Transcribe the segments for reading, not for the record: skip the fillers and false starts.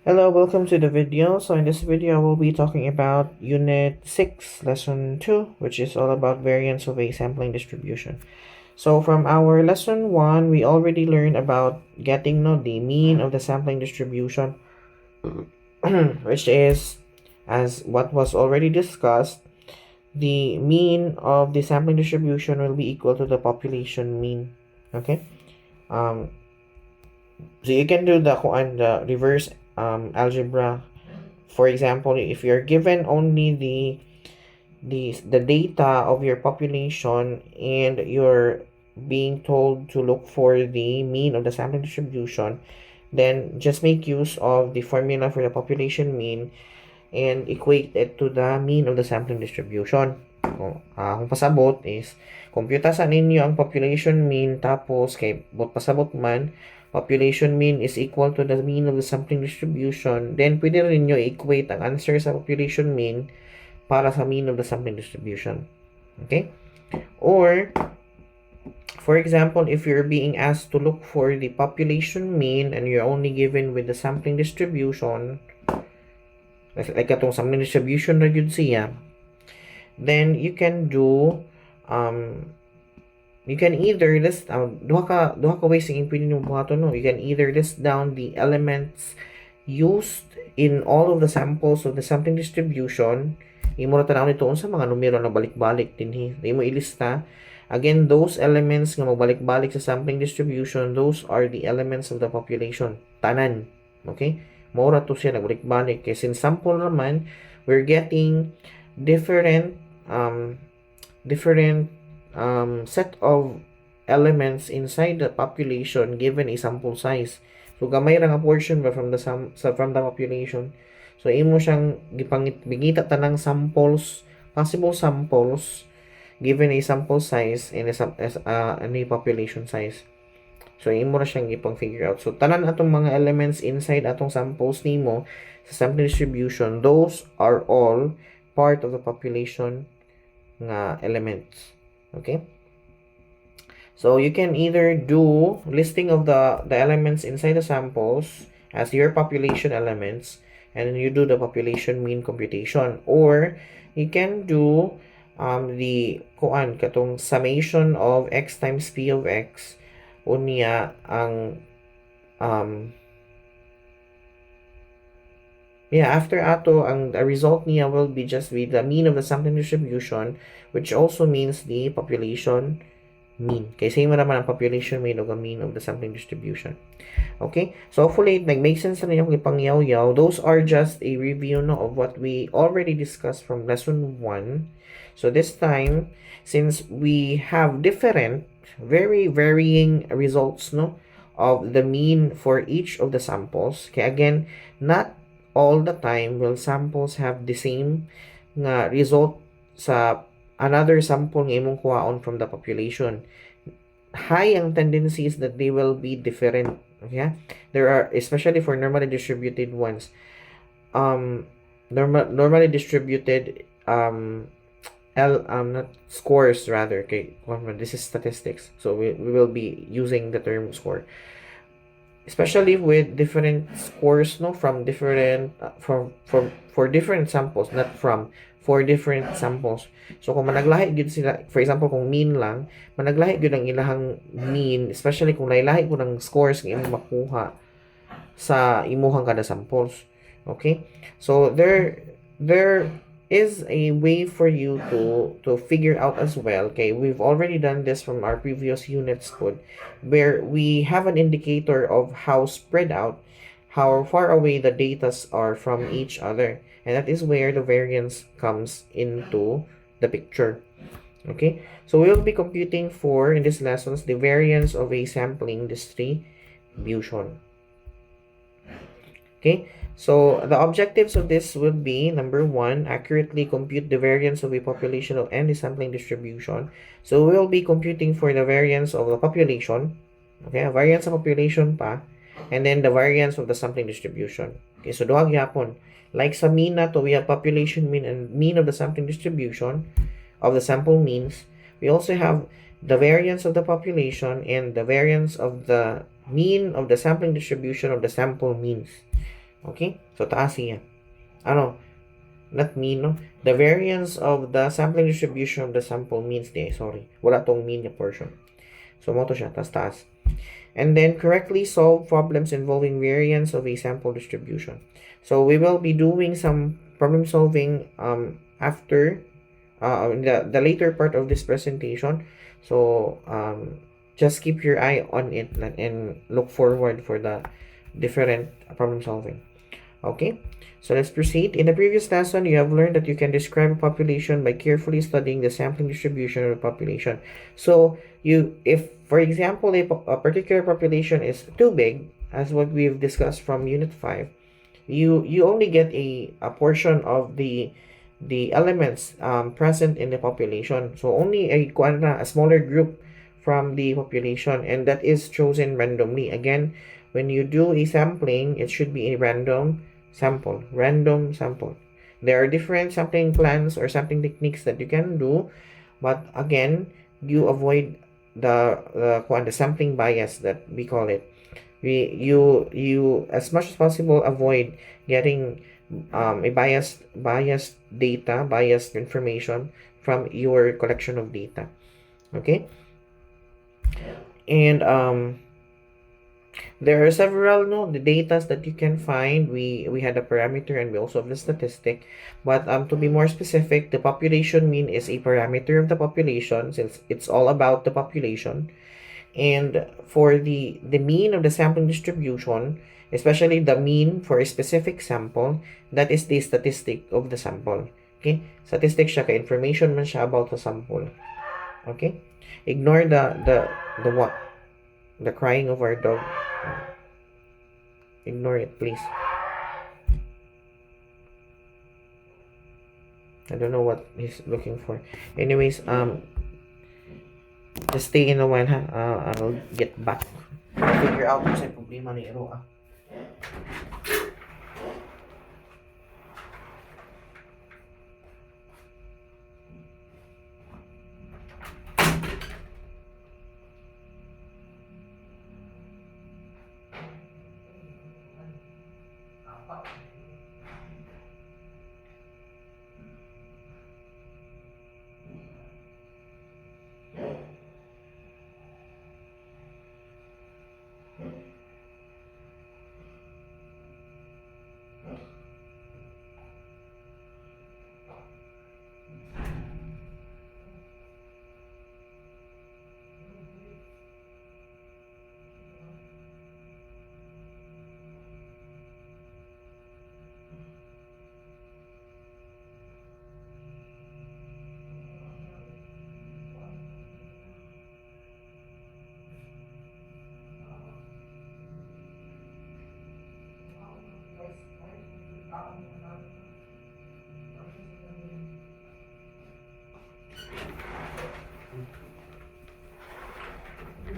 Hello, welcome to the video. So in this video, I will be talking about Unit 6, Lesson 2, which is all about variance of a sampling distribution. So from our Lesson 1, we already learned about getting the mean of the sampling distribution, which is, as what was already discussed, the mean of the sampling distribution will be equal to the population mean. Okay? Um, so you can do the reverse algebra. For example, if you're given only the data of your population and you're being told to look for the mean of the sampling distribution, then just make use of the formula for the population mean and equate it to the mean of the sampling distribution. Kung pasabot is, computasan ninyo ang population mean tapos kay pasabot man, population mean is equal to the mean of the sampling distribution, then pwede rin nyo equate ang answer sa population mean para sa mean of the sampling distribution. Okay? Or, for example, if you're being asked to look for the population mean and you're only given with the sampling distribution, like atong sampling distribution na yun siya, then you can do you can either list duha ka ways ang pwede nyo buhaton, no? You can either list down the elements used in all of the samples of the sampling distribution. Imo ra tanaw nito sa mga numero na balik-balik dinhi. Imo ilista again those elements nga magbalik-balik sa sampling distribution, those are the elements of the population tanan. Okay, mora to siya nagbalik-balik kay since sample naman we're getting different set of elements inside the population given a sample size. So gamay ra nga portion ba from the population. So imo siyang bigita tanang samples, possible samples given a sample size and a population size. So imo ra siyang ipang-figure out. So tanan atong mga elements inside atong samples nimo sa sample distribution, those are all part of the population nga elements. Okay? So you can either do listing of the elements inside the samples as your population elements, and then you do the population mean computation, or you can do the katong summation of x times p of x unya ang after ato ang the result niya will be just with the mean of the sampling distribution, which also means the population mean. Kaya same naman ang population mean o the mean of the sampling distribution. Okay? So hopefully it make sense na yung ipangyaw-yaw. Those are just a review of what we already discussed from lesson 1. So this time, since we have different, very varying results of the mean for each of the samples. Okay, again, not all the time will samples have the same nga result sa another sample nga imong kuhaon from the population. High ang tendency is that they will be different. Okay? There are, especially for normally distributed ones, normally distributed not scores rather. Okay, this is statistics, so we will be using the term score. Especially with different scores from different for different samples, not from for different samples. So kung managlahi gyud sila, for example kung mean lang, managlahi gyud ang ilahang mean, especially kung nailahi ko ng scores nga imong makuha sa imuhang kada samples. Okay, so there is a way for you to figure out as well. Okay, we've already done this from our previous units code, where we have an indicator of how spread out, how far away the data are from each other, and that is where the variance comes into the picture. Okay, so we'll be computing for, in this lessons, the variance of a sampling distribution. Okay, so the objectives of this would be, number 1, accurately compute the variance of a population of any sampling distribution. So we'll be computing for the variance of the population, okay, a variance of population pa, and then the variance of the sampling distribution. Okay, so duha gyapon. Like sa mean nato, we have population mean and mean of the sampling distribution of the sample means. We also have the variance of the population and the variance of the mean of the sampling distribution of the sample means. Okay? So, taas siya. Ano? Not mean, no? The variance of the sampling distribution of the sample means sorry. Wala tong mean na portion. So, mo to siya. Taas. And then, correctly solve problems involving variance of a sample distribution. So, we will be doing some problem solving after the later part of this presentation. So, just keep your eye on it and look forward for the different problem solving. Okay, so let's proceed. In the previous lesson, you have learned that you can describe a population by carefully studying the sampling distribution of the population. So, if for example, a particular population is too big, as what we've discussed from Unit 5, you only get a portion of the elements present in the population. So, only a smaller group from the population, and that is chosen randomly. Again, when you do a sampling, it should be a random sample. There are different sampling plans or sampling techniques that you can do, but again, you avoid the sampling bias that we call it. You as much as possible avoid getting a biased data, biased information from your collection of data. Okay, and there are several the datas that you can find. We had a parameter and we also have the statistic. But to be more specific, the population mean is a parameter of the population since it's all about the population. And for the mean of the sampling distribution, especially the mean for a specific sample, that is the statistic of the sample. Okay? Statistic siya, ka-information man siya about the sample. Okay? Ignore the what? The crying of our dog. Ignore it, please. I don't know what he's looking for. Anyways, just stay in a while, ha? I'll get back. Figure out kung saan problema ni Ero,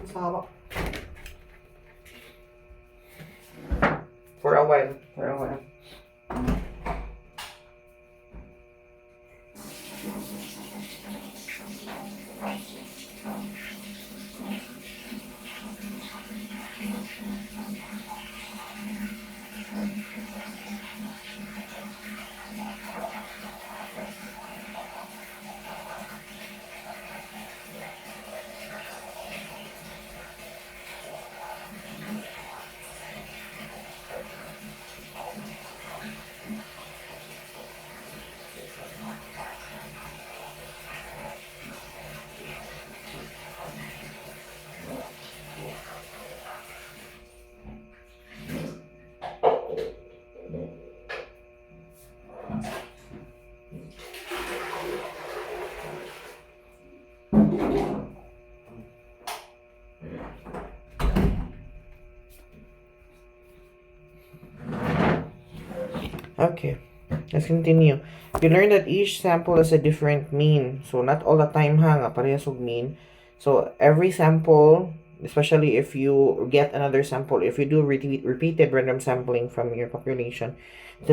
Sama. For a while. Okay, let's continue. You learn that each sample has a different mean. So, not all the time nga parehas og mean. So, every sample, especially if you get another sample, if you do repeated random sampling from your population, each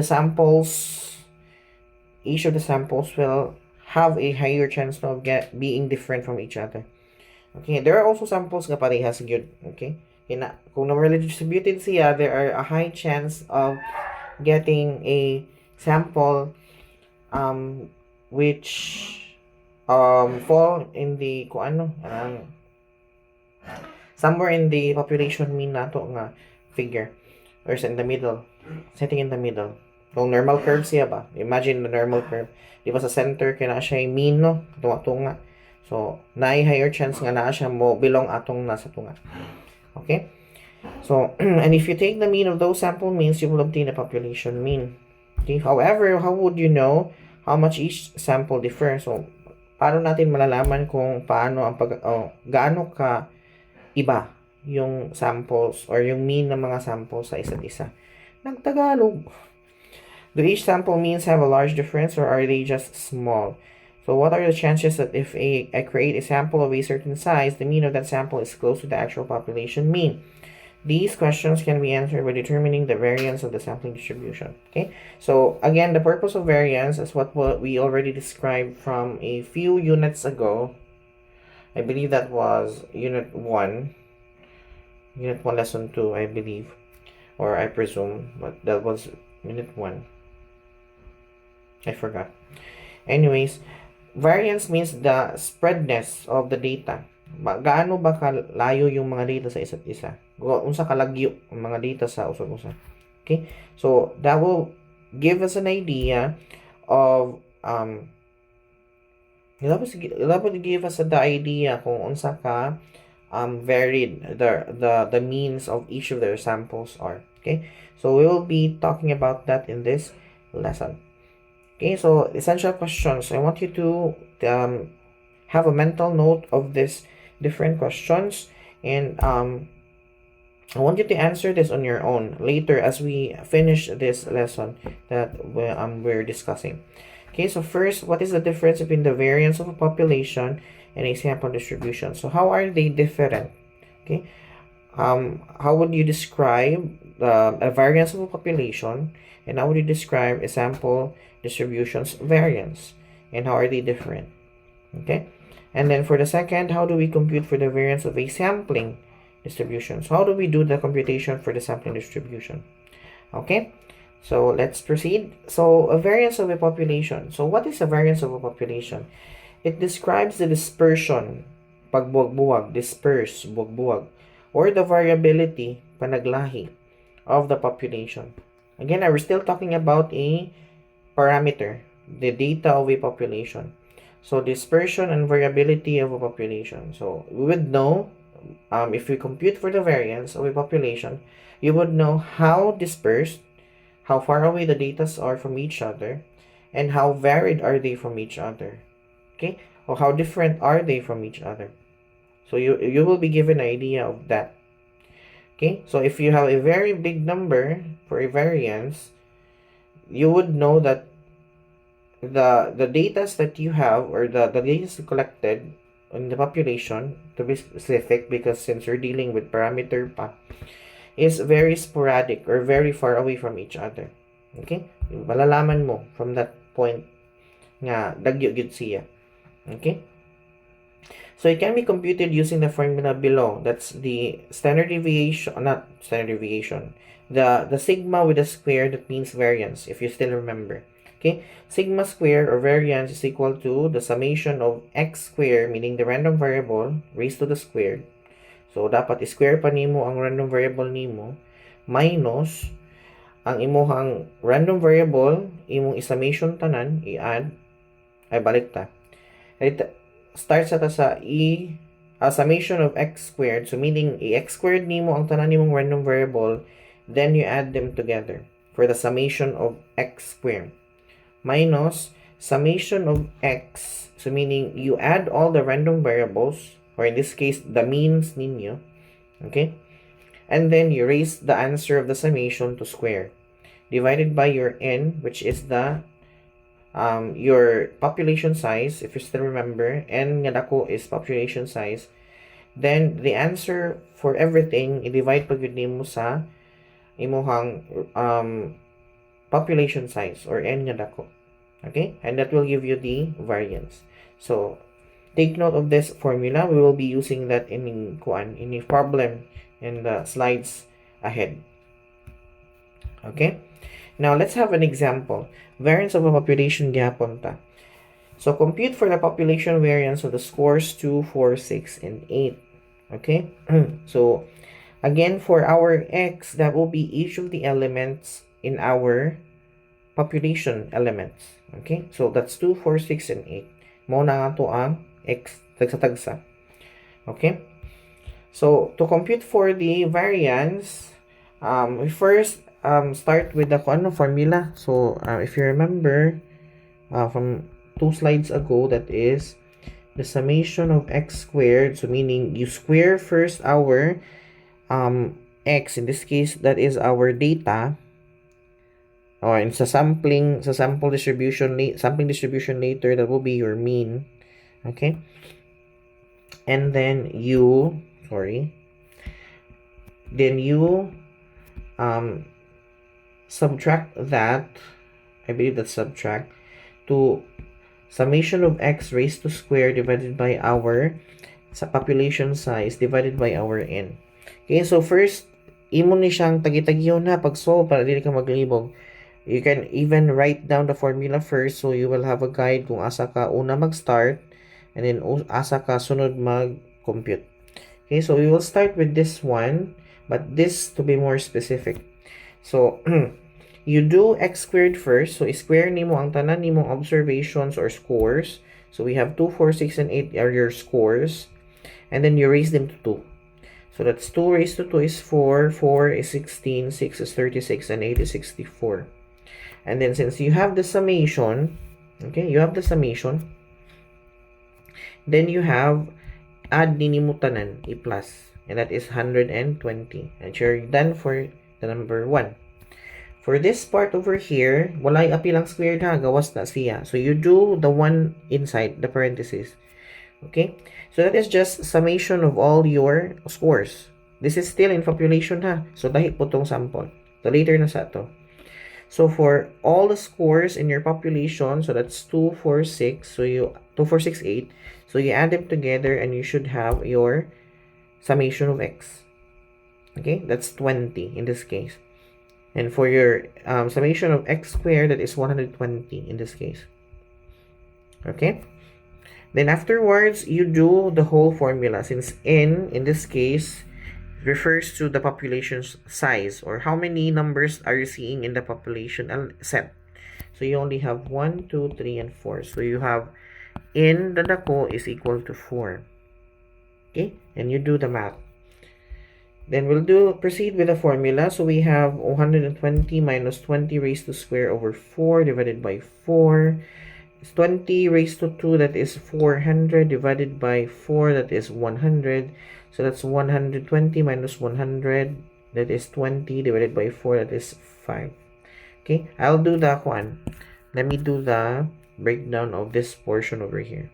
of the samples will have a higher chance of being different from each other. Okay, there are also samples nga parehas gyud. Okay? Kung normally distributed siya, there are a high chance of getting a sample which fall in the kung ano somewhere in the population mean nato nga figure or in the middle, setting in the middle. Kung normal curve siya ba, imagine the normal curve, di ba sa center kaya na siya mean, no, tunga. So naay higher chance nga naa siya mo belong atong nasa tunga. Okay, so and if you take the mean of those sample means, you will obtain a population mean. Okay, however, how would you know how much each sample differs? So paano natin malalaman kung paano ang gaano ka iba yung samples or yung mean ng mga samples sa isa't isa? Nagtagalog. Do each sample means have a large difference, or are they just small? So what are the chances that if I create a sample of a certain size, the mean of that sample is close to the actual population mean? These questions can be answered by determining the variance of the sampling distribution. Okay, so again, the purpose of variance is what we already described from a few units ago. I believe that was Unit 1, Lesson 2, I believe, or I presume, but that was Unit 1. I forgot. Anyways, variance means the spreadness of the data. Gaano ba kalayo yung mga data sa isa't isa? Unsa kalagyo ang mga data sa usag-usa? Okay? So, that will give us an idea of dapat give us the idea kung unsa ka varied the means of each of their samples are. Okay? So, we will be talking about that in this lesson. Okay, so essential questions. I want you to have a mental note of these different questions, and I want you to answer this on your own later as we finish this lesson that we're discussing. Okay, so first, what is the difference between the variance of a population and a sample distribution? So how are they different? Okay, how would you describe a variance of a population, and how would you describe a sample distribution's variance, and how are they different? Okay, and then for the second, how do we compute for the variance of a sampling distribution? So how do we do the computation for the sampling distribution? Okay, so let's proceed. So a variance of a population. So what is a variance of a population? It describes the dispersion, pagbuwag-buwag, disperse, buwag-buwag, or the variability, panaglahi, of the population. Again, we're still talking about a parameter, the data of a population. So dispersion and variability of a population. So we would know, if we compute for the variance of a population, you would know how dispersed, how far away the data are from each other, and how varied are they from each other. Okay, or how different are they from each other. So you will be given an idea of that. Okay, so if you have a very big number for a variance, you would know that the data that you have, or the data collected in the population, to be specific, because since you're dealing with parameter pa, is very sporadic or very far away from each other. Okay, malalaman mo from that point nga dagyo gyud siya. Okay, so it can be computed using the formula below. That's the standard deviation, not standard deviation, the sigma with a square, that means variance, if you still remember. Okay, sigma square or variance is equal to the summation of x square, meaning the random variable, raised to the square. So dapat square pa nimo ang random variable nimo minus ang imuhang random variable, imong summation tanan, i-add, ay balik ta. It starts sa summation of x squared, so meaning x squared nimo ang tanan nimong random variable, then you add them together for the summation of x squared, minus summation of x, so meaning you add all the random variables, or in this case the means ninyo, okay, and then you raise the answer of the summation to square, divided by your n, which is the your population size, if you still remember, n nga dako is population size, then the answer for everything i-divide pag yun nimo sa imuhang population size, or n nga dako. Okay, and that will give you the variance. So take note of this formula. We will be using that in a problem in the slides ahead. Okay, Now, let's have an example. Variance of a population gyapon ta. So, compute for the population variance of the scores 2, 4, 6, and 8. Okay? So, again, for our x, that will be each of the elements in our population elements. Okay? So, that's 2, 4, 6, and 8. Mo na nga to ang x, tagsa-tagsa. Okay? So, to compute for the variance, we first start with the formula. So, if you remember from 2 slides ago, that is the summation of x squared. So, meaning you square first our x. In this case, that is our data. Or in sampling distribution later, that will be your mean. Okay? And then you subtract that, I believe that's subtract, to summation of x raised to square divided by our population size divided by our n. Okay, so first, imo ni siyang tagi-tagiyon na pag-solve para dili ka maglibog. You can even write down the formula first so you will have a guide kung asa ka una mag-start and then asa ka sunod mag-compute. Okay, so we will start with this one, but this to be more specific. So, you do x squared first. So, square nimo ang tanan nimong observations or scores. So, we have 2, 4, 6, and 8 are your scores. And then you raise them to 2. So, that's 2 raised to 2 is 4, 4 is 16, 6 is 36, and 8 is 64. And then, since you have the summation, okay, then you have add nimo tanan, i-plus. And that is 120. And you're done for the number 1. For this part over here, walay apilang squared ha, gawas na siya. So, you do the one inside the parentheses. Okay? So, that is just summation of all your scores. This is still in population ha. So, dahil po tong sample. So, later na sa to. So, for all the scores in your population, so that's 2, 4, 6. So, 2, 4, 6, 8. So, you add them together and you should have your summation of x. Okay? That's 20 in this case. And for your summation of x squared, that is 120 in this case. Okay? Then afterwards, you do the whole formula. Since n, in this case, refers to the population size or how many numbers are you seeing in the population set. So you only have 1, 2, 3, and 4. So you have n the dako is equal to 4. Okay? And you do the math. Then we'll proceed with the formula. So we have 120 minus 20 raised to square over 4 divided by 4. It's 20 raised to 2, that is 400 divided by 4, that is 100. So that's 120 minus 100, that is 20 divided by 4, that is 5. Okay, I'll do the one. Let me do the breakdown of this portion over here.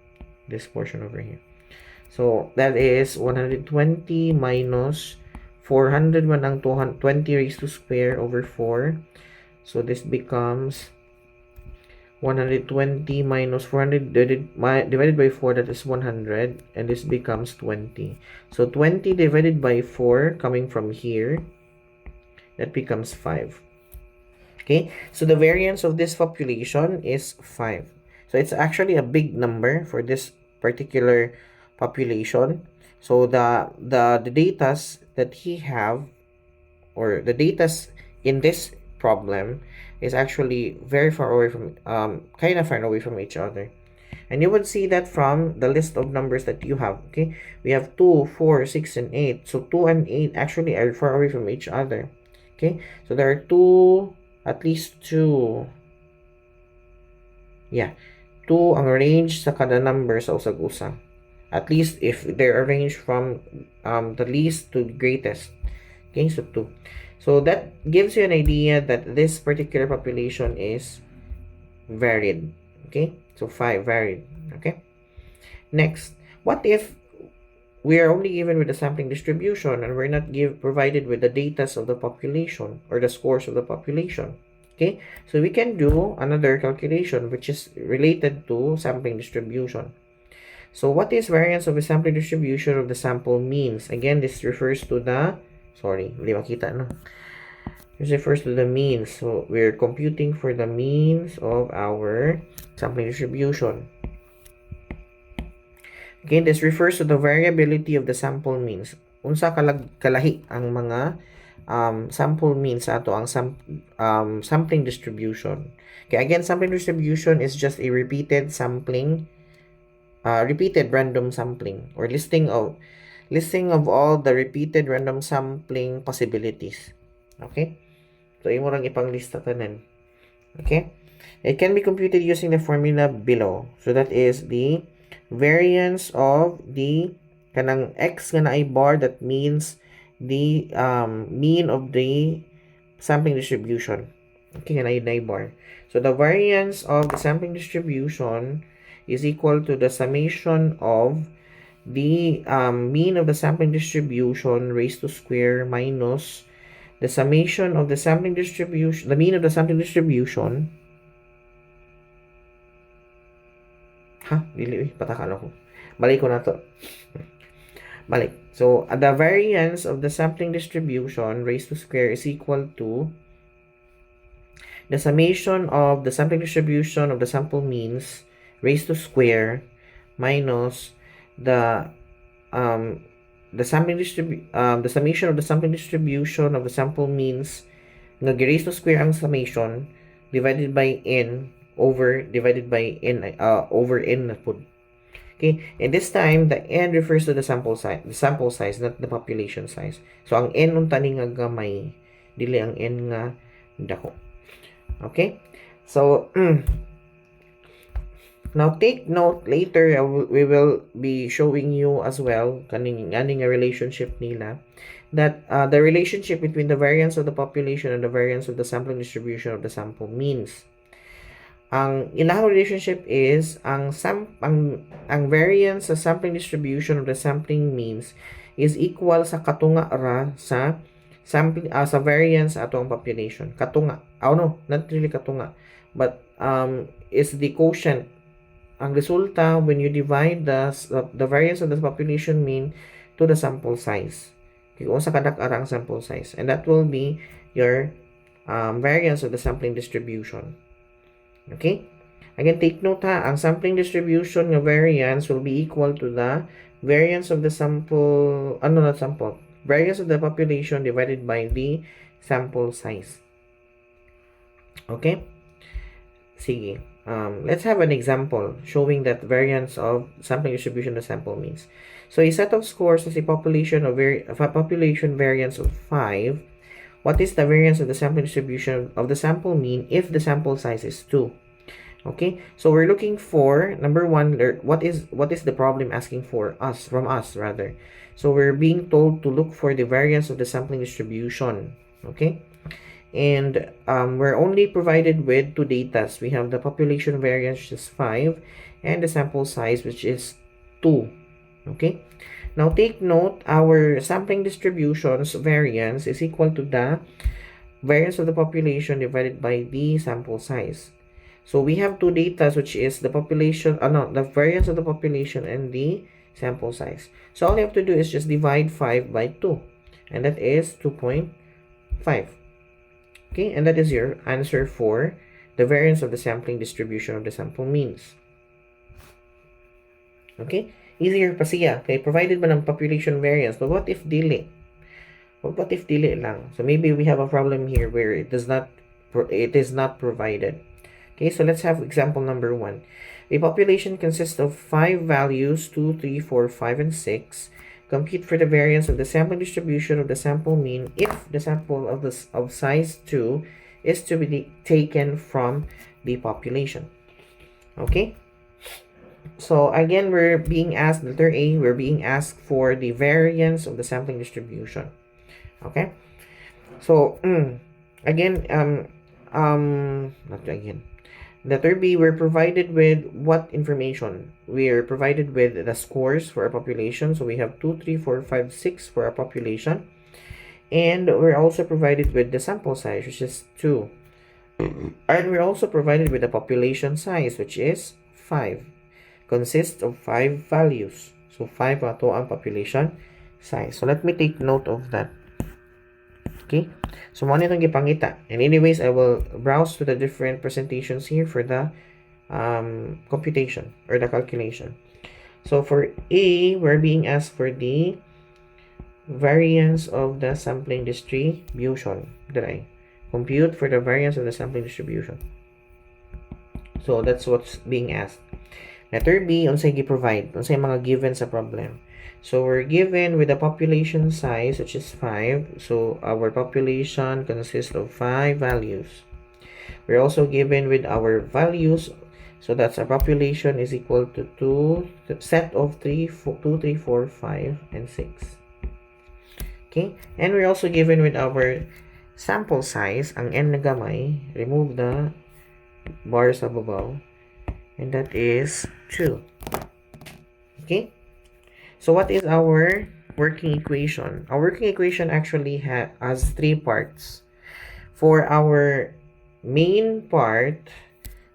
So that is 120 minus 400 man ang 20 raised to square over 4. So this becomes 120 minus 400 divided by 4, that is 100. And this becomes 20. So 20 divided by 4 coming from here, that becomes 5. Okay, so the variance of this population is 5. So it's actually a big number for this particular population. So the datas that he have, or the datas in this problem, is actually very far away from kind of far away from each other. And you would see that from the list of numbers that you have. Okay, we have 2, 4, 6, and 8. So 2 and 8 actually are far away from each other. Okay, so there are at least two ang range sa kada number sa usag-usa. At least if they're arranged from the least to greatest. Okay, so 2. So that gives you an idea that this particular population is varied. Okay, so 5 varied. Okay, next, what if we are only given with the sampling distribution and we're not provided with the data of the population or the scores of the population? Okay, so we can do another calculation which is related to sampling distribution. So what is variance of a sampling distribution of the sample means? Again, this refers to the, sorry, hindi makita, no? This refers to the means. So we're computing for the means of our sampling distribution. Again, this refers to the variability of the sample means. Unsa kalahi ang mga sample means ato ang sampling distribution. Okay, again, sampling distribution is just a repeated sampling, repeated random sampling, or listing of all the repeated random sampling possibilities. Okay? So, imo lang ipanglista tanan. Okay? It can be computed using the formula below. So, that is the variance of the kanang x nga na ay bar, that means the mean of the sampling distribution. Okay, nga na ay bar. So, the variance of the sampling distribution is equal to the summation of the mean of the sampling distribution raised to square minus the summation of the sampling distribution, the mean of the sampling distribution. Dili, patakal ako. Balik ko na to. Balik. So, the variance of the sampling distribution raised to square is equal to the summation of the sampling distribution of the sample means raised to square minus the summation of the sampling distribution of the sample means nga gi-raised to square ang summation divided by n over divided by n over n na pud. Okay, and this time the n refers to the sample size, not the population size. So ang n unta ni nga gamay, dili ang n nga dako. Okay, so now take note, later we will be showing you as well kaning a relationship nila, that the relationship between the variance of the population and the variance of the sampling distribution of the sample means. Ang ilang relationship is ang variance sa sampling distribution of the sampling means is equal sa katunga ra sa sampling sa variance ato ang population. Katunga. No, not really katunga, but is the quotient. Ang resulta when you divide the variance of the population mean to the sample size. Okay, kung sa kadak-ara ang sample size, and that will be your variance of the sampling distribution. Okay? Again, take note ha, ang sampling distribution ng variance will be equal to the variance of the sample, variance of the population divided by the sample size. Okay? Sige. Let's have an example showing that variance of sampling distribution of the sample means. So, a set of scores is a population variance of 5. What is the variance of the sampling distribution of the sample mean if the sample size is 2? Okay, so we're looking for number 1. What is the problem asking from us rather? So we're being told to look for the variance of the sampling distribution. Okay, and we're only provided with two data. We have the population variance, which is 5, and the sample size, which is 2. Okay. Now, take note, our sampling distribution's variance is equal to the variance of the population divided by the sample size. So, we have two data, which is the population, the variance of the population and the sample size. So, all you have to do is just divide 5 by 2. And that is 2.5. Okay, and that is your answer for the variance of the sampling distribution of the sample means. Okay? Easier pa siya. Okay, provided man ang population variance. But what if dili? What if dili lang? So maybe we have a problem here where it is not provided. Okay, so let's have example number 1. A population consists of 5 values, 2, 3, 4, 5, and 6. Compute for the variance of the sampling distribution of the sample mean if the sample of size 2 is to be taken from the population. Okay? So again, we're being asked, letter A, we're being asked for the variance of the sampling distribution. Okay? So, again, letter B, we're provided with what information? We're provided with the scores for our population. So we have 2, 3, 4, 5, 6 for our population. And we're also provided with the sample size, which is 2. And we're also provided with the population size, which is 5. Consists of 5 values. So 5 ato ang population size. So let me take note of that. Okay? So, mo itong gipangita. And anyways, I will browse to the different presentations here for the computation or the calculation. So, for A, we're being asked for the variance of the sampling distribution. Dry. Compute for the variance of the sampling distribution. So, that's what's being asked. Letter B, unsay gi-provide, unsay mga given sa problem. So, we're given with a population size, which is 5. So, our population consists of 5 values. We're also given with our values. So, that's our population is equal to 2, set of 3, 2, 3, 4, 5, and 6. Okay? And we're also given with our sample size, ang n na gamay, remove the bar sa babaw, and that is 2. Okay? So what is our working equation? Our working equation actually has 3 parts. For our main part,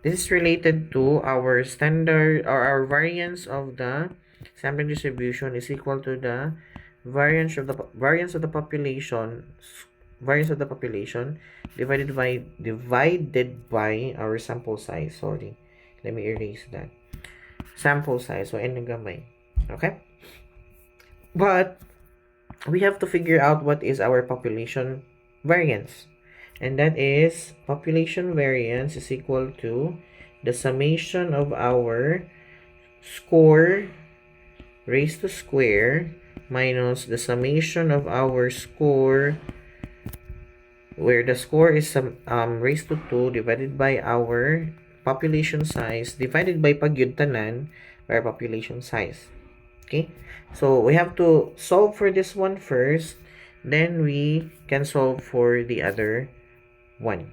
this is related to our standard or our variance of the sampling distribution is equal to the variance of the population divided by our sample size. Sorry, let me erase that. Sample size, so n gamay. Okay, but we have to figure out what is our population variance, and that is population variance is equal to the summation of our score raised to square minus the summation of our score, where the score is raised to 2 divided by our population size divided by pagyud tanan by our population size. Okay, so we have to solve for this one first, then we can solve for the other one.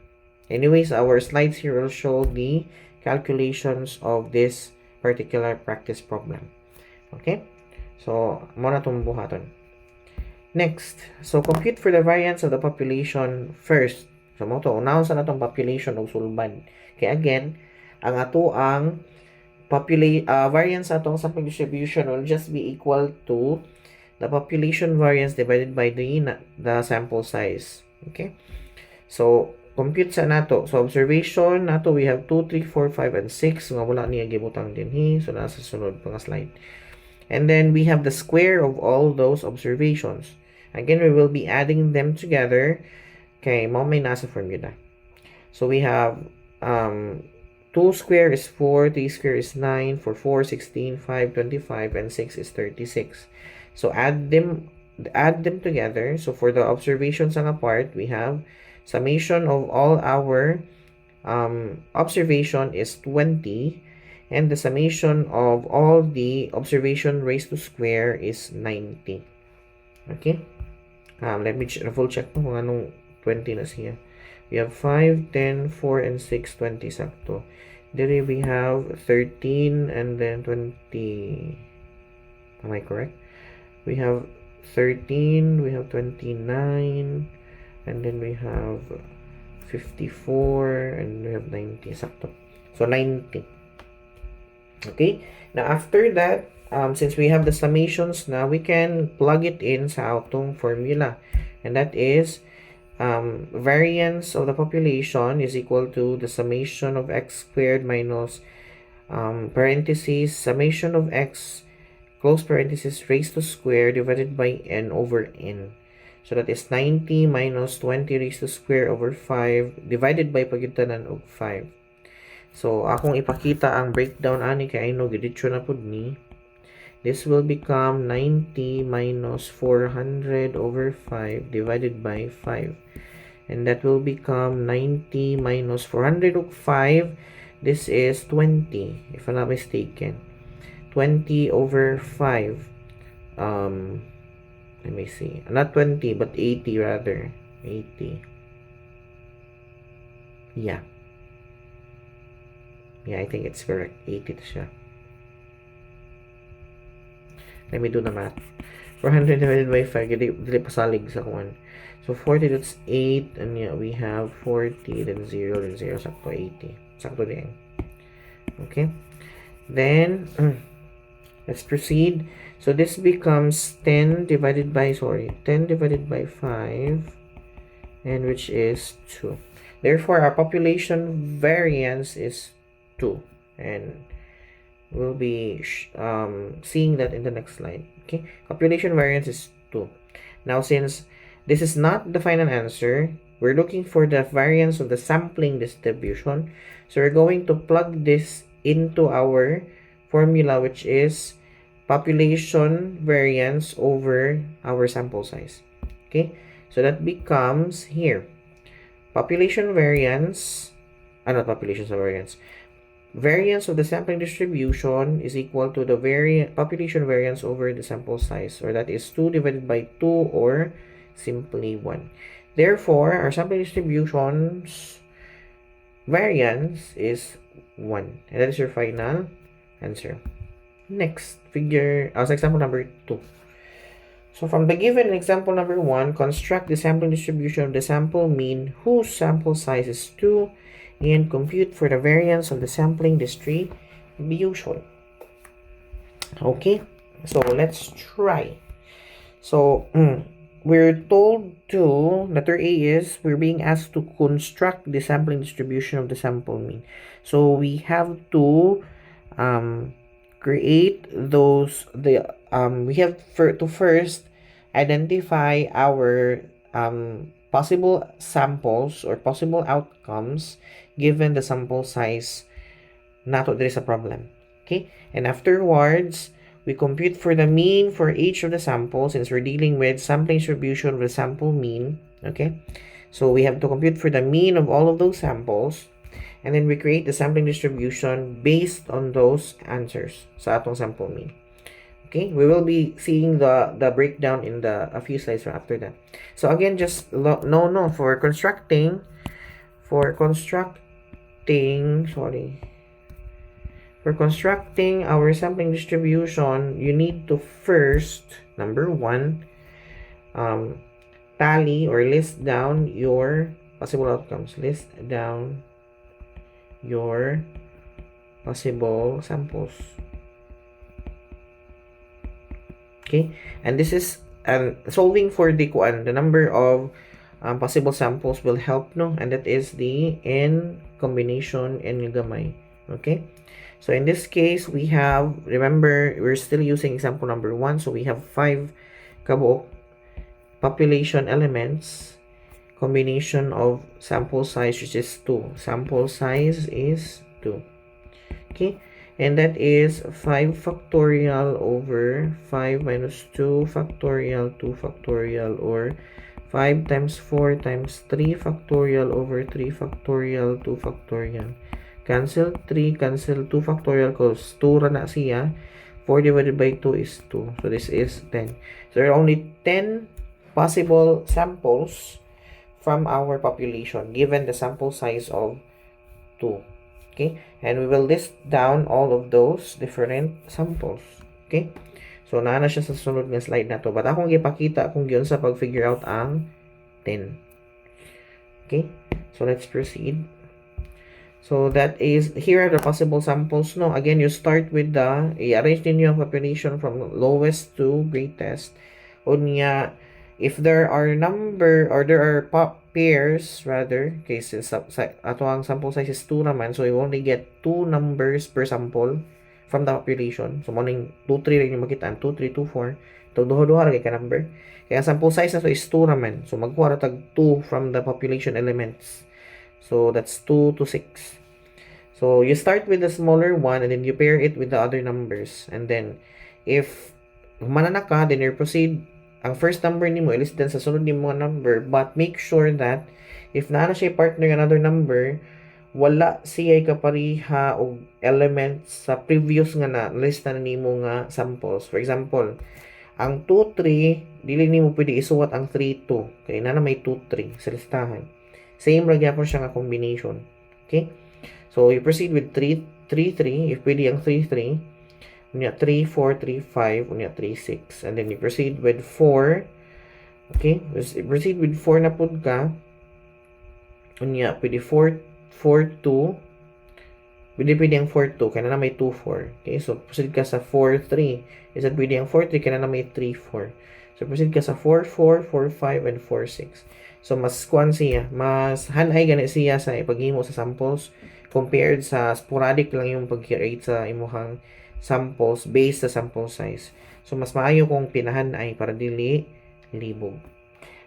Anyways, our slides here will show the calculations of this particular practice problem. Okay, so muna itong buhaton. Next, so compute for the variance of the population first. So mo to, unahon sa natong population og sulban. Kaya again, ang ato ang variance sa atong sampling distribution will just be equal to the population variance divided by the sample size. Okay? So, compute sa nato. So, observation nato, we have 2, 3, 4, 5, and 6. Nga wala niya gibutang din. So, nasa sunod pang slide. And then, we have the square of all those observations. Again, we will be adding them together. Okay, mo may nasa formula. So, we have 2 square is 4, 3 square is 9, 4, 16, 5, 25, and 6 is 36. So, add them together. So, for the observations ang apart, we have summation of all our observation is 20, and the summation of all the observation raised to square is 90. Okay? Let me full check kung anong 20 na siya. We have 5, 10, 4, and 6, 20 sakto. Then we have 13 and then 20. Am I correct? We have 13, we have 29, and then we have 54, and we have 90. Sakto. So, 90. Okay? Now, after that, since we have the summations now, we can plug it in sa atong formula. And that is, variance of the population is equal to the summation of x squared minus parentheses summation of x close parentheses raised to square divided by n over n. So that is 90 minus 20 raised to square over 5 divided by pagitanan og 5. So akong ipakita ang breakdown ani kay no giditsyo na pud ni. This will become 90 minus 400 over 5 divided by 5. And that will become 90 minus 400 over 5. This is 20, if I'm not mistaken. 20 over 5. Let me see. Not 20, but 80 rather. 80. Yeah. Yeah, I think it's correct. 80 siya. Let me do the math. 400 divided by 5. Dili pasalig sa kuan. So 40, that's 8. And yeah, we have 40, then 0, then 0. Sakto 80. Sakto din. Okay. Then, let's proceed. So this becomes 10 divided by 5 and which is 2. Therefore, our population variance is 2, and we'll be seeing that in the next slide. Okay, population variance is 2. Now, since this is not the final answer, we're looking for the variance of the sampling distribution. So we're going to plug this into our formula, which is population variance over our sample size. Okay, so that becomes here population variance, not population variance. Variance of the sampling distribution is equal to the population variance over the sample size, or that is 2 divided by 2, or simply 1. Therefore, our sampling distribution's variance is 1. And that is your final answer. Next figure, example number 2. So from the given example number 1, construct the sampling distribution of the sample mean whose sample size is 2 and compute for the variance of the sampling distribution. Okay, so let's try. So we're told to, letter A is, we're being asked to construct the sampling distribution of the sample mean. So we have to create those, we have to first identify our possible samples or possible outcomes given the sample size nato there is a problem. Okay, and afterwards we compute for the mean for each of the samples, since we're dealing with sampling distribution with sample mean. Okay, so we have to compute for the mean of all of those samples, and then we create the sampling distribution based on those answers sa atong sample mean. Okay, we will be seeing the breakdown in a few slides after that. So again, just for constructing our sampling distribution, you need to first, number 1, tally or list down your possible outcomes. List down your possible samples. Okay, and this is solving for the number of possible samples will help, no, and that is the n combination n gamay. Okay, so in this case we have, remember, we're still using example number 1, so we have 5 kabuok population elements, combination of sample size, which is 2. Sample size is 2. Okay, and that is 5 factorial over 5 minus 2 factorial 2 factorial, or 5 times 4 times 3 factorial over 3 factorial 2 factorial. Cancel 3, cancel 2 factorial because 2 ra na siya. 4 divided by 2 is 2. So this is 10. So there are only 10 possible samples from our population given the sample size of 2. Okay, and we will list down all of those different samples. Okay, so naana siya sa sunod nga slide na to, but akong ipakita kung yun sa pag-figure out ang 10. Okay, so let's proceed. So that is, here are the possible samples, no. Again, you start with i-arrange ninyo ang population from lowest to greatest. Unya, if there are pairs rather, okay, since ato ang sample size is 2 naman, so you only get 2 numbers per sample from the population. So morning 2 3 rin yung makita, 2 3 2 4, ito duha-duha ra ka number, kaya sample size na to is 2 naman, so magkuha ra tag 2 from the population elements, so that's 2 to 6. So you start with the smaller one and then you pair it with the other numbers, and then if manana ka, then you proceed. Ang first number nimo ilis din sa sunod nimo nga number, but make sure that if naana siya partner another number, wala siya kapariha og elements sa previous nga na lista na nimo nga samples. For example, ang 2 3 dili nimo pwede isuwat ang 3 2 kay na may 2 3 sa listahan. Same ra gyapon siya nga combination. Okay, so you proceed with 3 3 3 if pwede ang 3 3, unya 3 4 3 5, unya 3 6, and then you proceed with 4. Okay, proceed with 4 na pud ka, unya pwede 4 4 2, pwede ang 4 2 kaya na may 2 4. Okay, so proceed ka sa 4 3, is that pwede ang 4 3 kaya na may 3 4. So proceed ka sa 4 4 4 5 and 4 6. So mas kuan siya, mas hanay gani siya sa ipaghimo sa samples compared sa sporadic lang yung pag-create sa imuhang samples based sa sample size. So mas maayo kung pinahanay para dili libog.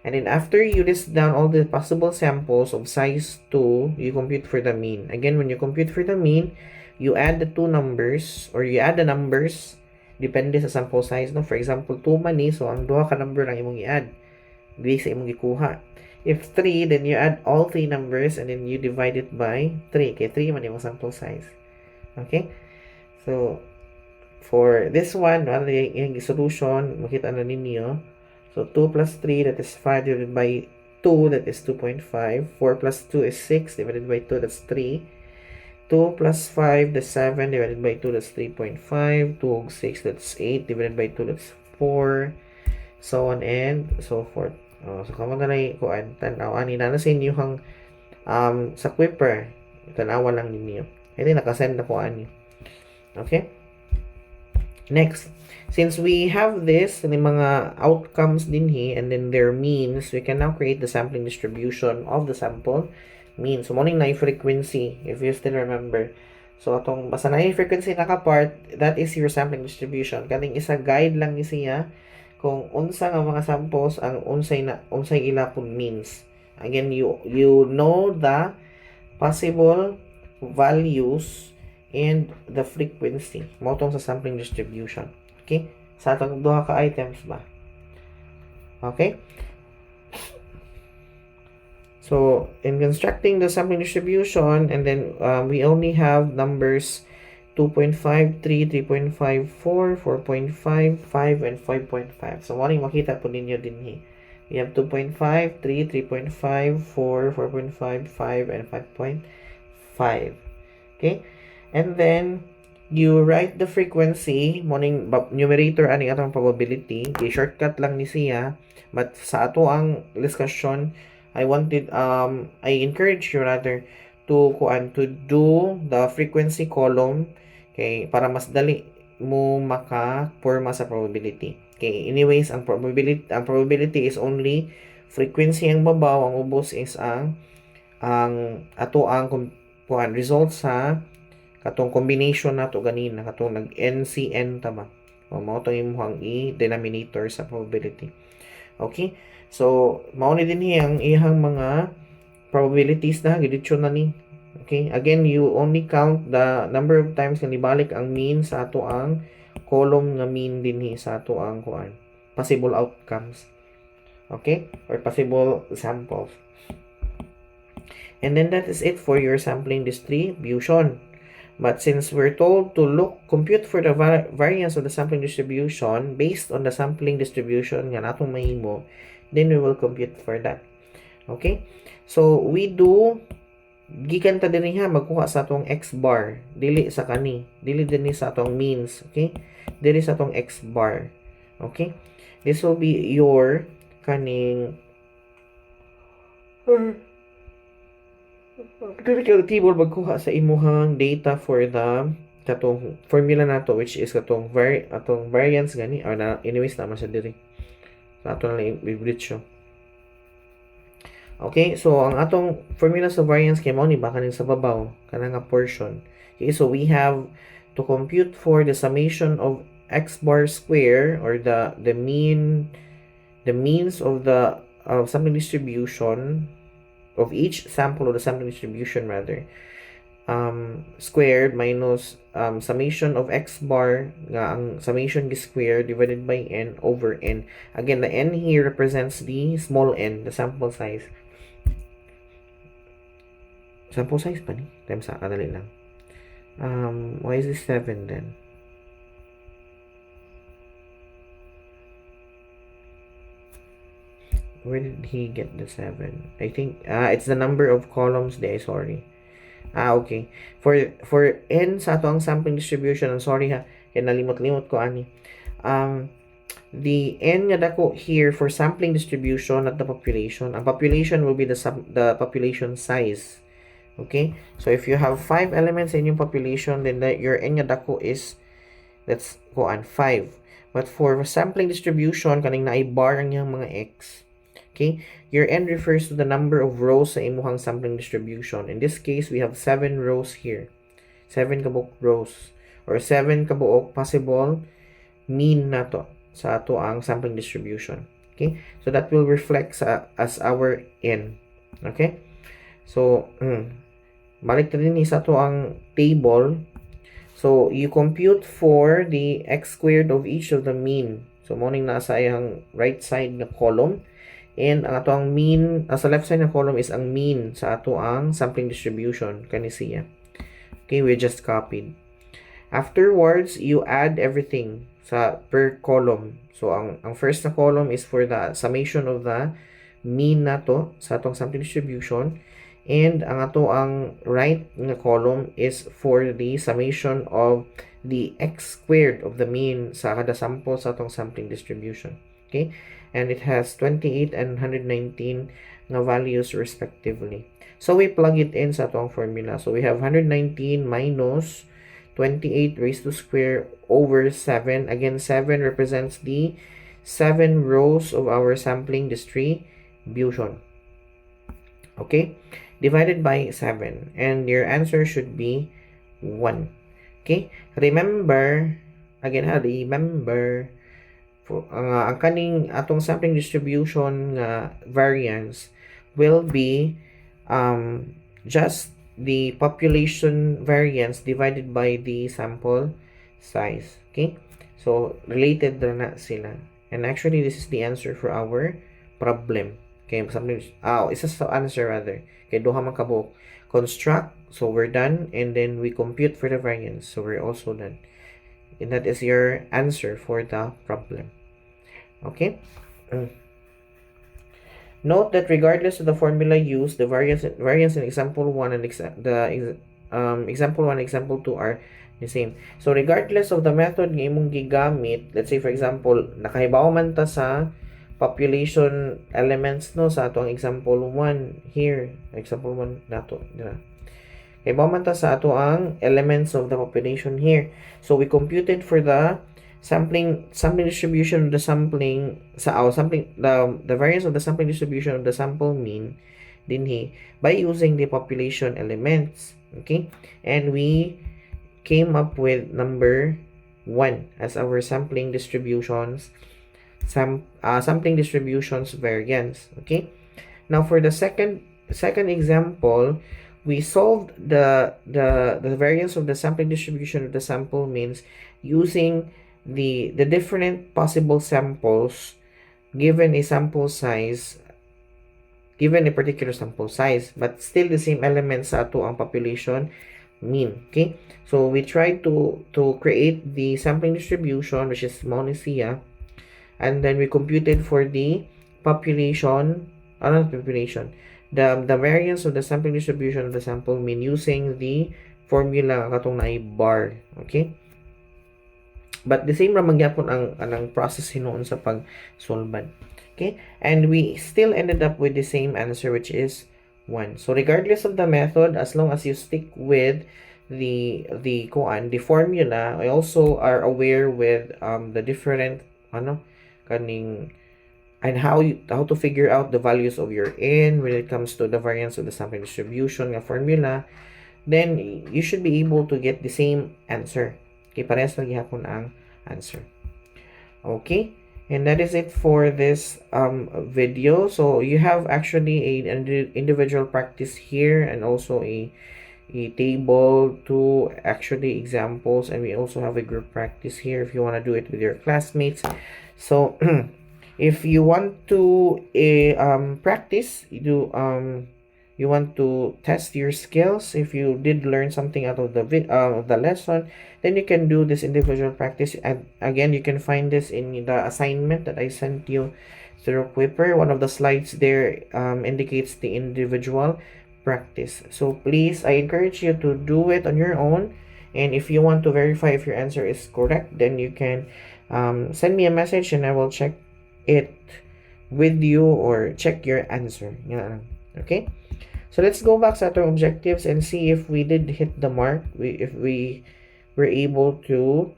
And then after you list down all the possible samples of size 2, you compute for the mean. Again, when you compute for the mean, you add the two numbers or you add the numbers depende sa sample size. No? For example, 2 man ni, so ang duha ka number lang imong i-add based sa imong gikuha. If 3, then you add all 3 numbers and then you divide it by 3. Okay, 3 man imong sample size. Okay? So, for this one, yung solution, makita na ninyo. So, 2 plus 3, that is 5 divided by 2, that is 2.5. 4 plus 2 is 6 divided by 2, that's 3. 2 plus 5, that's 7 divided by 2, that's 3.5. 2 og 6, that's 8 divided by 2, that's 4. So on and so forth. So, kamo na lang kuan tanaw ani na sa inyo hang sa Quipper. Tanawa lang ninyo. Ito nakasend na ko ani. Okay? Next, since we have this, yung mga outcomes din and then their means, we can now create the sampling distribution of the sample mean. So, morning na yung frequency, if you still remember. So, atong basta na yung frequency naka-part, that is your sampling distribution. Kaning isa guide lang ni siya kung unsa nga mga samples ang unsay ila pud means. Again, you know the possible values and the frequency mo tong sa sampling distribution. Okay? Sa atong duha ka items ba? Okay? So, in constructing the sampling distribution, and then we only have numbers 2.5, 3, 3.5, 4, 4.5, 5, and 5.5. So, maraming makita po ninyo din We have 2.5, 3, 3.5, 4, 4.5, 5, and 5.5. Okay? And then, you write the frequency, morning numerator aning atong probability. Okay, shortcut lang ni siya. But sa ato ang discussion, I encourage you rather to do the frequency column, okay, para mas dali mo maka-forma sa probability. Okay, anyways, ang probability is only frequency ang babaw, ang ubos is ang ato ang result sa katong combination nato ganina, katong nag-NCN tama. O mao tong imong i-denominator sa probability. Okay? So, mao ni din ang ihang mga probabilities na giditsyon na ni. Okay? Again, you only count the number of times nga nibalik ang mean sa ato ang column nga mean dinhi sa ato ang possible outcomes. Okay? Or possible samples. And then that is it for your sampling distribution. But since we're told to compute for the variance of the sampling distribution based on the sampling distribution nga natong mahimo, then we will compute for that. Okay? So, we do gikan ta dinhi magkuha sa atong x bar, dili sa kani, dili dinhi sa atong means, okay? Dili sa atong x bar. Okay? This will be your kaning critical table magkuha sa imuhang data for the katong formula nato, which is atong variance gani or na anyways naman sa diri sa ato na lang i-breach. Okay, so ang atong formula sa variance kay mao ni ba kaning sa babaw kanang nga portion. Okay, so we have to compute for the summation of x bar square or the means of the sampling distribution of each sample of the sampling distribution rather, squared minus summation of x bar nga ang summation is squared divided by n over n. Again, the n here represents the small n, the sample size. Sample size pa ni? Times sa kadali lang. Why is this 7 then? Where did he get the 7? I think it's the number of columns there, sorry. Okay. For n sa ato ang sampling distribution, I'm sorry ha, kaya nalimot-limot ko ani. The n nga dako here for sampling distribution at the population. Ang population will be the population size. Okay? So if you have 5 elements in your population, then your n nga dako is let's go on 5. But for sampling distribution, kaning naay bar ang mga x. Okay, your n refers to the number of rows sa imuhang sampling distribution. In this case, we have 7 rows here. 7 kabuok rows or 7 kabuok possible mean nato sa ato ang sampling distribution. Okay, so that will reflect as our n. Okay, so balik na din sa ato ang table. So you compute for the x squared of each of the mean. So morning nasa ang right side na column. And ang ato ang mean, sa left side na column is ang mean sa ato ang sampling distribution kani siya. Okay, we just copied. Afterwards, you add everything sa per column. So ang first na column is for the summation of the mean nato sa atong sampling distribution, and ang ato ang right na column is for the summation of the x squared of the mean sa kada sample sa atong sampling distribution. Okay? And it has 28 and 119 na values respectively. So we plug it in sa atong formula. So we have 119 minus 28 raised to square over 7. Again, 7 represents the 7 rows of our sampling distribution. Okay? Divided by 7. And your answer should be 1. Okay? Remember, again remember, ang kaning atong sampling distribution variance will be just the population variance divided by the sample size. Okay, so related na sila, and actually this is the answer for our problem. Okay, something isa sa answer rather. Okay, duha man kabuok. Construct, so we're done, and then we compute for the variance, so we're also done. And that is your answer for the problem. Okay. Note that regardless of the formula used, the variance in example 1 and example 1 and example 2 are the same. So regardless of the method nga imong gigamit, let's say for example, nakahibaw man ta sa population elements no sa ato ang example 1 here, example 1 nato dira. Hibaw man ta sa ato ang elements of the population here. So we computed for the sampling distribution of the sampling sa the variance of the sampling distribution of the sample mean dinhi by using the population elements. Okay, and we came up with number 1 as our sampling distributions variance. Okay, now for the second example, we solved the variance of the sampling distribution of the sample means using the different possible samples given a particular sample size, but still the same elements sa ato ang population mean. Okay, so we tried to create the sampling distribution, which is monosia, and then we computed for the population, the variance of the sampling distribution of the sample mean using the formula katong na bar. Okay, but the same ra magyapon ang process hinuon sa pag-solve. Okay, and we still ended up with the same answer, which is 1. So regardless of the method, as long as you stick with the formula, I also are aware with the different kaning and how to figure out the values of your n when it comes to the variance of the sampling distribution nga formula, then you should be able to get the same answer. Okay, parehas lang gihapon ang answer. Okay, and that is it for this video. So you have actually an individual practice here and also a table, 2 actually examples, and we also have a group practice here if you want to do it with your classmates. So if you want to practice, you want to test your skills, if you did learn something out of the lesson, then you can do this individual practice. And again, you can find this in the assignment that I sent you through Quipper. One of the slides there indicates the individual practice. So please, I encourage you to do it on your own, and if you want to verify if your answer is correct, then you can send me a message and I will check it with you or check your answer. Okay, so let's go back to our objectives and see if we did hit the mark, if we were able to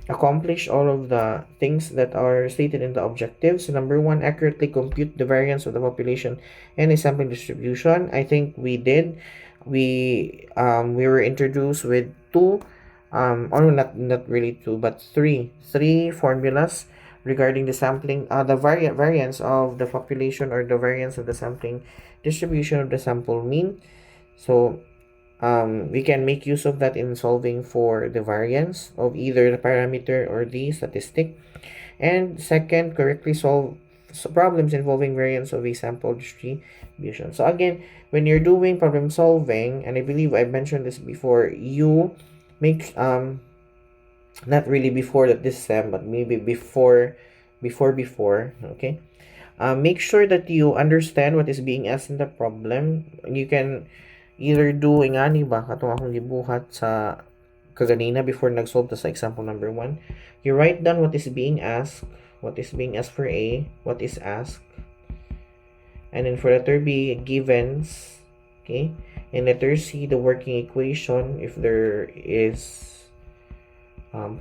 accomplish all of the things that are stated in the objectives. So number one, accurately compute the variance of the population and a sampling distribution. I think we did. We were introduced with two, or not really two, but three formulas regarding the sampling, the variance of the population, or the variance of the sampling distribution of the sample mean. So we can make use of that in solving for the variance of either the parameter or the statistic. And second, correctly solve problems involving variance of a sample distribution. So again, when you're doing problem solving, and I believe I mentioned this before, you make not really before that this sem, but maybe before, okay. Make sure that you understand what is being asked in the problem. You can either do ingani ba katong akong gibuhat sa kaganina before nag-solve ta sa example number 1. You write down what is being asked for A, what is asked, and then for letter B, givens, okay, and letter C, the working equation. If there is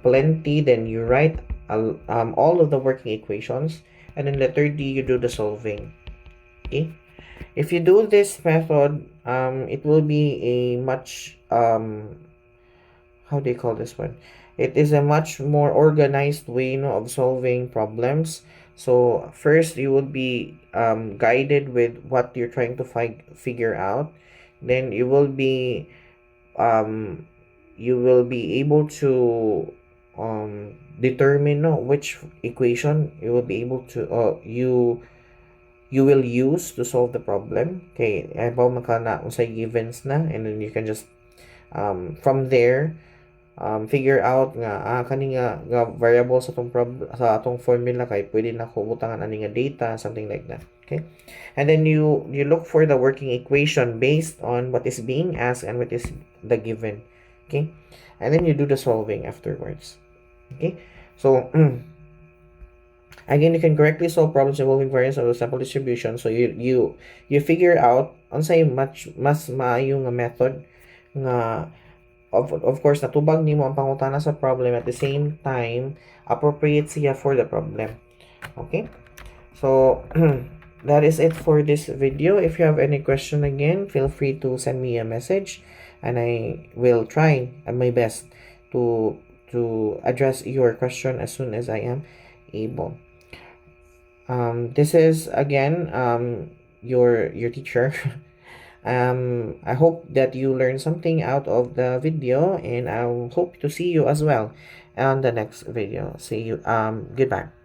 plenty, then you write all of the working equations, and then letter D, you do the solving. Okay, if you do this method, it will be a much how do you call this one? It is a much more organized way, of solving problems. So first, you will be guided with what you're trying to figure out. Then you will be able to determine which equation you will be able to you will use to solve the problem. Okay, halimbawa maka na unsay givens na, and then you can just from there figure out nga kani nga variable sa atong formula kay pwede na ko butangan ani nga data, something like that. Okay, and then you look for the working equation based on what is being asked and what is the given. Okay, and then you do the solving afterwards. Okay, so again, you can correctly solve problems involving variance of the sample distribution. So you figure out unsay mas maayo nga method nga of course natubag nimo ang pangutana sa problem, at the same time appropriate siya for the problem. Okay, so that is it for this video. If you have any question, again, feel free to send me a message, and I will try my best to address your question as soon as I am able. This is again your teacher. I hope that you learned something out of the video, and I hope to see you as well on the next video. See you. Goodbye.